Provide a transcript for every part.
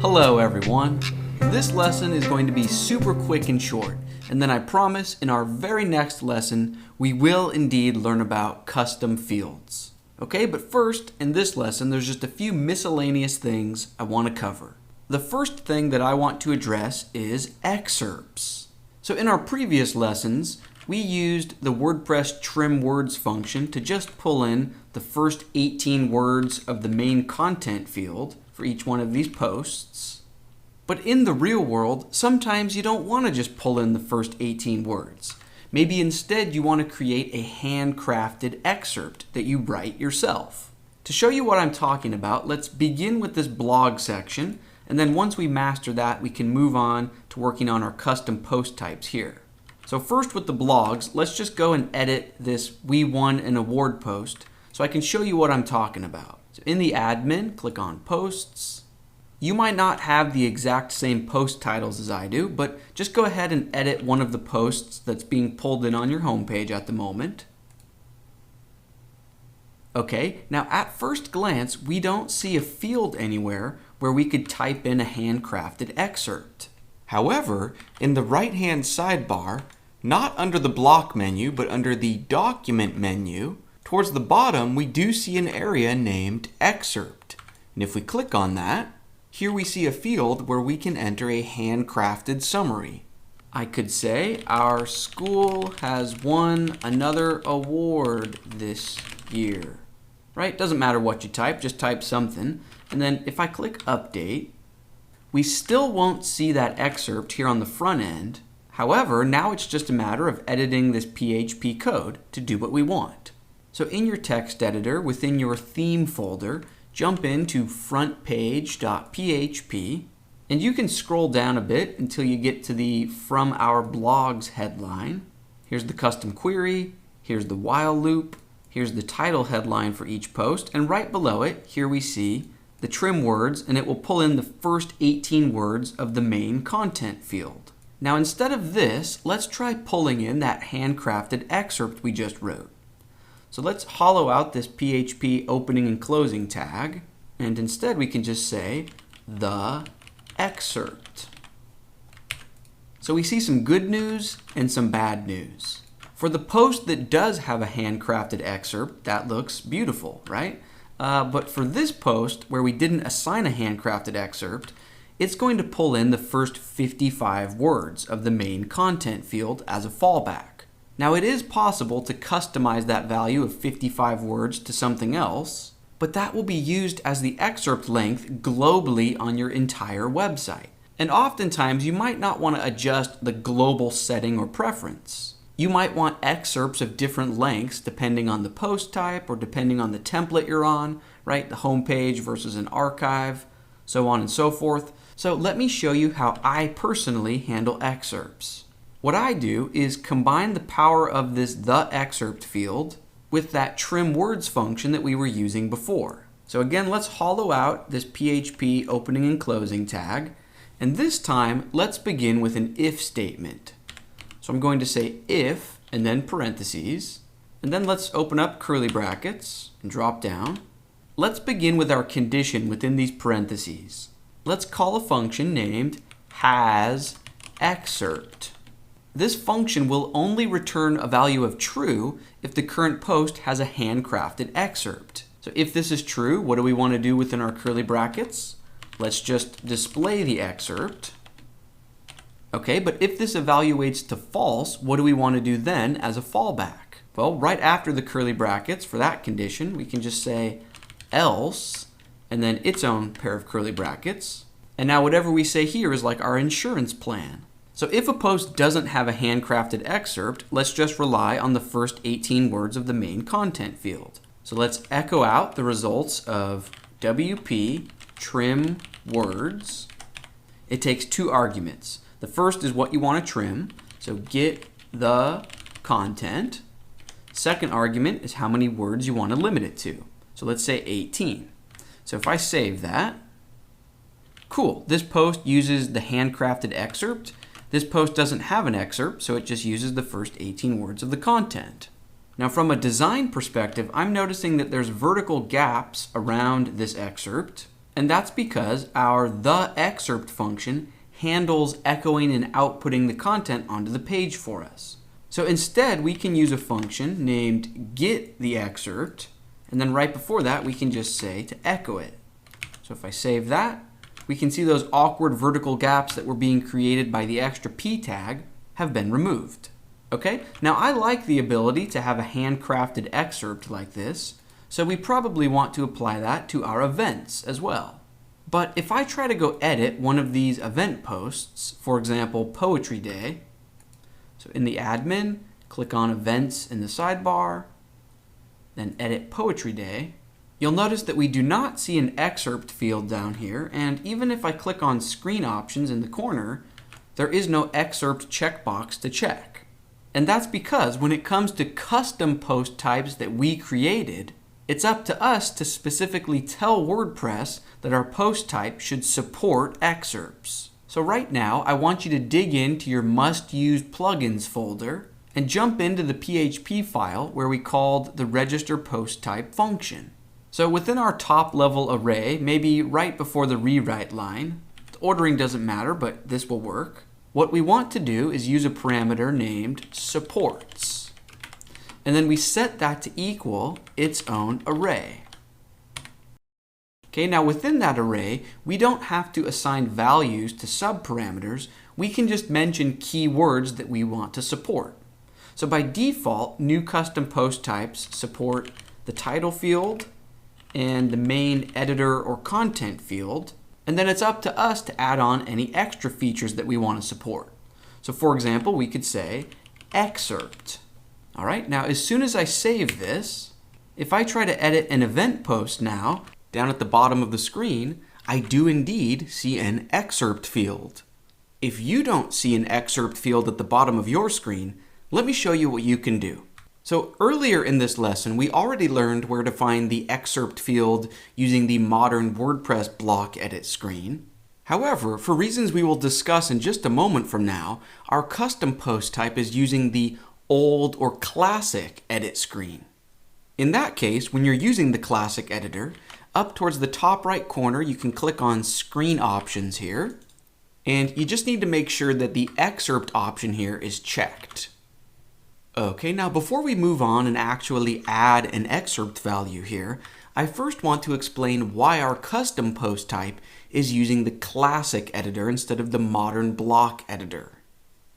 Hello everyone. This lesson is going to be super quick and short, and then I promise in our very next lesson we will indeed learn about custom fields. Okay, but first, in this lesson there's just a few miscellaneous things I want to cover. The first thing that I want to address is excerpts. So in our previous lessons, we used the WordPress trim words function to just pull in the first 18 words of the main content field for each one of these posts. But in the real world, sometimes you don't want to just pull in the first 18 words. Maybe instead you want to create a handcrafted excerpt that you write yourself. To show you what I'm talking about, let's begin with this blog section, and then once we master that, we can move on to working on our custom post types here. So first with the blogs, let's just go and edit this "We Won an Award" post so I can show you what I'm talking about. So in the admin, click on Posts. You might not have the exact same post titles as I do, but just go ahead and edit one of the posts that's being pulled in on your homepage at the moment. Okay, now at first glance, we don't see a field anywhere where we could type in a handcrafted excerpt. However, in the right-hand sidebar, not under the block menu, but under the document menu, towards the bottom, we do see an area named Excerpt. And if we click on that, here we see a field where we can enter a handcrafted summary. I could say, our school has won another award this year. Right? Doesn't matter what you type, just type something. And then if I click Update, we still won't see that excerpt here on the front end. However, now it's just a matter of editing this PHP code to do what we want. So in your text editor, within your theme folder, jump into frontpage.php, and you can scroll down a bit until you get to the From Our Blogs headline. Here's the custom query, here's the while loop, here's the title headline for each post, and right below it, here we see the trim words, and it will pull in the first 18 words of the main content field. Now instead of this, let's try pulling in that handcrafted excerpt we just wrote. So let's hollow out this PHP opening and closing tag, and instead we can just say the excerpt. So we see some good news and some bad news. For the post that does have a handcrafted excerpt, that looks beautiful, right? But for this post, where we didn't assign a handcrafted excerpt, it's going to pull in the first 55 words of the main content field as a fallback. Now it is possible to customize that value of 55 words to something else, but that will be used as the excerpt length globally on your entire website. And oftentimes you might not want to adjust the global setting or preference. You might want excerpts of different lengths depending on the post type or depending on the template you're on, right? The home page versus an archive, so on and so forth. So let me show you how I personally handle excerpts. What I do is combine the power of this the excerpt field with that trim words function that we were using before. So again, let's hollow out this PHP opening and closing tag, and this time let's begin with an if statement. So I'm going to say if and then parentheses, and then let's open up curly brackets and drop down. Let's begin with our condition within these parentheses. Let's call a function named hasExcerpt. This function will only return a value of true if the current post has a handcrafted excerpt. So if this is true, what do we want to do within our curly brackets? Let's just display the excerpt. Okay, but if this evaluates to false, what do we want to do then as a fallback? Well, right after the curly brackets for that condition, we can just say else, and then its own pair of curly brackets. And now whatever we say here is like our insurance plan. So if a post doesn't have a handcrafted excerpt, let's just rely on the first 18 words of the main content field. So let's echo out the results of WP trim words. It takes two arguments. The first is what you want to trim, so get the content. Second argument is how many words you want to limit it to. So let's say 18. So if I save that, cool, this post uses the handcrafted excerpt. This post doesn't have an excerpt, so it just uses the first 18 words of the content. Now from a design perspective, I'm noticing that there's vertical gaps around this excerpt. And that's because our the_excerpt function handles echoing and outputting the content onto the page for us. So instead, we can use a function named getTheExcerpt, and then right before that, we can just say to echo it. So if I save that, we can see those awkward vertical gaps that were being created by the extra p tag have been removed. Okay, now I like the ability to have a handcrafted excerpt like this, so we probably want to apply that to our events as well. But if I try to go edit one of these event posts, for example, Poetry Day, so in the admin, click on Events in the sidebar, then edit Poetry Day, you'll notice that we do not see an excerpt field down here, and even if I click on Screen Options in the corner, there is no excerpt checkbox to check. And that's because when it comes to custom post types that we created, it's up to us to specifically tell WordPress that our post type should support excerpts. So right now, I want you to dig into your must-use plugins folder and jump into the PHP file where we called the register post type function. So within our top level array, maybe right before the rewrite line, the ordering doesn't matter, but this will work. What we want to do is use a parameter named supports. And then we set that to equal its own array. Okay, now within that array, we don't have to assign values to subparameters. We can just mention keywords that we want to support. So by default, new custom post types support the title field and the main editor or content field. And then it's up to us to add on any extra features that we want to support. So for example, we could say excerpt. All right, now as soon as I save this, if I try to edit an event post now, down at the bottom of the screen, I do indeed see an excerpt field. If you don't see an excerpt field at the bottom of your screen, let me show you what you can do. So earlier in this lesson, we already learned where to find the excerpt field using the modern WordPress block edit screen. However, for reasons we will discuss in just a moment from now, our custom post type is using the old or classic edit screen. In that case, when you're using the classic editor, up towards the top right corner, you can click on Screen Options here, and you just need to make sure that the excerpt option here is checked. Okay, now before we move on and actually add an excerpt value here, I first want to explain why our custom post type is using the classic editor instead of the modern block editor.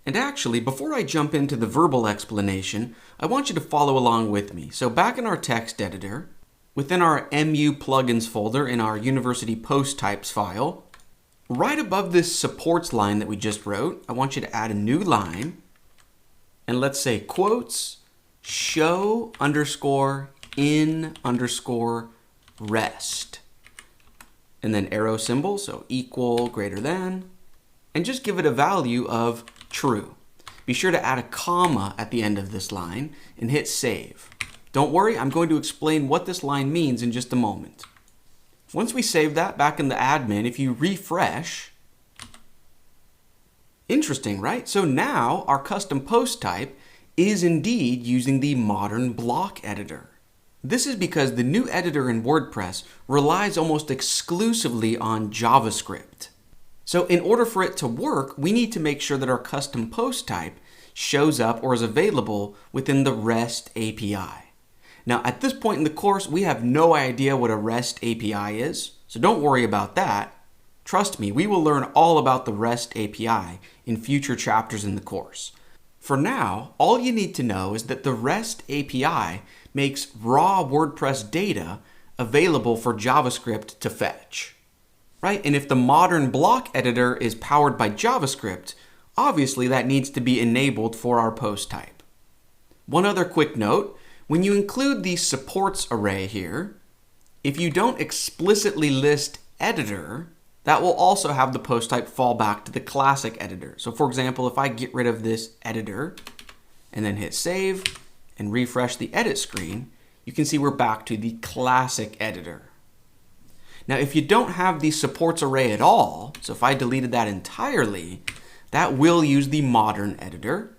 And actually, before I jump into the verbal explanation, I want you to follow along with me. So back in our text editor, within our MU plugins folder in our University Post Types file, right above this supports line that we just wrote, I want you to add a new line. And let's say quotes, show underscore in underscore rest. And then arrow symbol, so equal, greater than. And just give it a value of true. Be sure to add a comma at the end of this line and hit save. Don't worry, I'm going to explain what this line means in just a moment. Once we save that back in the admin, if you refresh, interesting, right? So now our custom post type is indeed using the modern block editor. This is because the new editor in WordPress relies almost exclusively on JavaScript. So in order for it to work, we need to make sure that our custom post type shows up or is available within the REST API. Now, at this point in the course, we have no idea what a REST API is, so don't worry about that. Trust me, we will learn all about the REST API in future chapters in the course. For now, all you need to know is that the REST API makes raw WordPress data available for JavaScript to fetch. Right? And if the modern block editor is powered by JavaScript, obviously that needs to be enabled for our post type. One other quick note, when you include the supports array here, if you don't explicitly list editor, that will also have the post type fall back to the classic editor. So for example, if I get rid of this editor and then hit save and refresh the edit screen, you can see we're back to the classic editor. Now, if you don't have the supports array at all, so if I deleted that entirely, that will use the modern editor.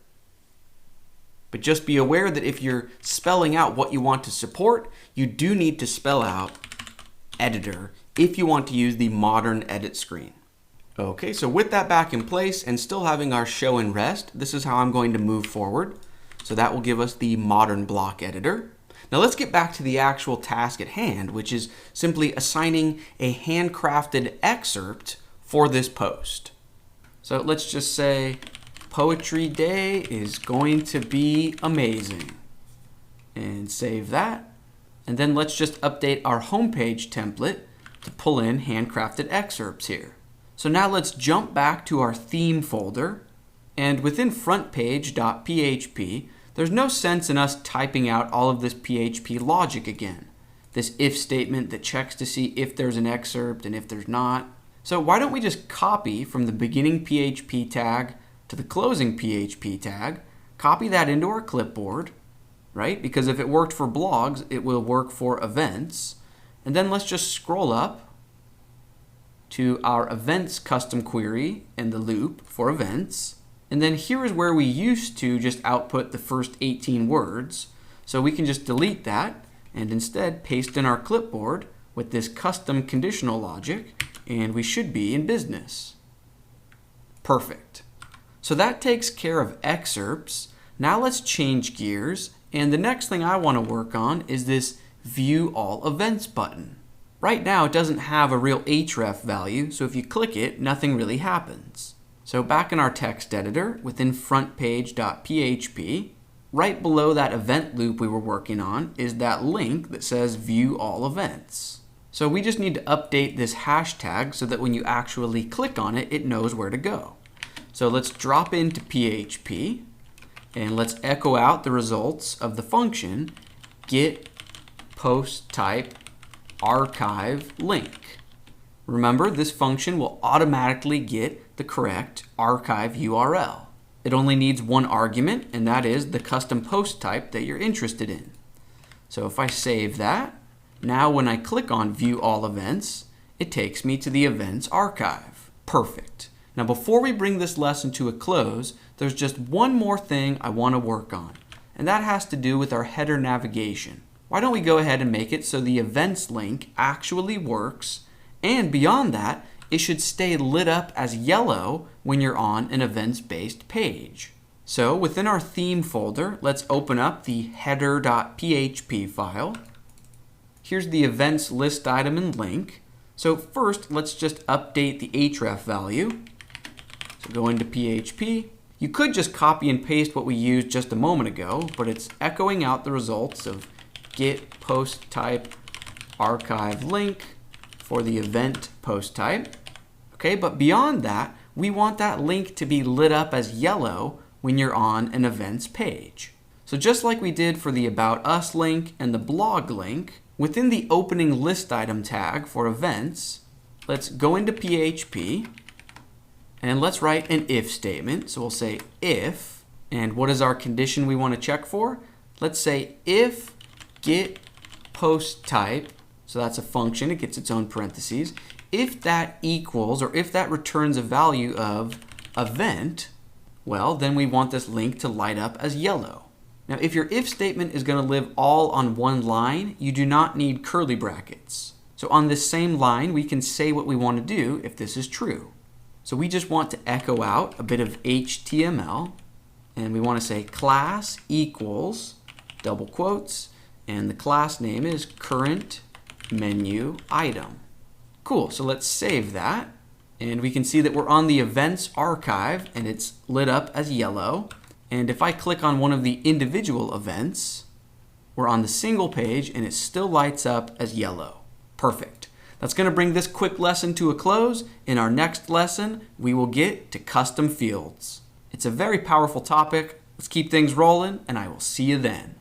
But just be aware that if you're spelling out what you want to support, you do need to spell out editor if you want to use the modern edit screen. Okay, so with that back in place and still having our show and rest, this is how I'm going to move forward. So that will give us the modern block editor. Now let's get back to the actual task at hand, which is simply assigning a handcrafted excerpt for this post. So let's just say, Poetry Day is going to be amazing. And save that. And then let's just update our homepage template to pull in handcrafted excerpts here. So now let's jump back to our theme folder, and within frontpage.php, there's no sense in us typing out all of this PHP logic again. This if statement that checks to see if there's an excerpt and if there's not. So why don't we just copy from the beginning PHP tag to the closing PHP tag, copy that into our clipboard, right? Because if it worked for blogs, it will work for events. And then let's just scroll up to our events custom query and the loop for events. And then here is where we used to just output the first 18 words. So we can just delete that and instead paste in our clipboard with this custom conditional logic, and we should be in business. Perfect. So that takes care of excerpts. Now let's change gears, and the next thing I want to work on is this View All Events button. Right now it doesn't have a real href value, so if you click it, nothing really happens. So back in our text editor, within frontpage.php, right below that event loop we were working on is that link that says View All Events. So we just need to update this hashtag so that when you actually click on it, it knows where to go. So let's drop into PHP, and let's echo out the results of the function get post type archive link. Remember, this function will automatically get the correct archive URL. It only needs one argument, and that is the custom post type that you're interested in. So if I save that, now when I click on View All Events, it takes me to the events archive. Perfect. Now before we bring this lesson to a close, there's just one more thing I want to work on, and that has to do with our header navigation. Why don't we go ahead and make it so the events link actually works, and beyond that, it should stay lit up as yellow when you're on an events-based page. So within our theme folder, let's open up the header.php file. Here's the events list item and link. So first, let's just update the href value. So go into PHP. You could just copy and paste what we used just a moment ago, but it's echoing out the results of get post type archive link for the event post type. Okay, but beyond that, we want that link to be lit up as yellow when you're on an events page. So just like we did for the About Us link and the blog link, within the opening list item tag for events, let's go into PHP and let's write an if statement. So we'll say if, and what is our condition we want to check for? Let's say if get post type, so that's a function, it gets its own parentheses. If that equals, or if that returns a value of event, well, then we want this link to light up as yellow. Now, if your if statement is going to live all on one line, you do not need curly brackets. So on this same line, we can say what we want to do if this is true. So we just want to echo out a bit of HTML, and we want to say class equals, double quotes, and the class name is current menu item. Cool, so let's save that. And we can see that we're on the events archive and it's lit up as yellow. And if I click on one of the individual events, we're on the single page and it still lights up as yellow. Perfect. That's going to bring this quick lesson to a close. In our next lesson, we will get to custom fields. It's a very powerful topic. Let's keep things rolling, and I will see you then.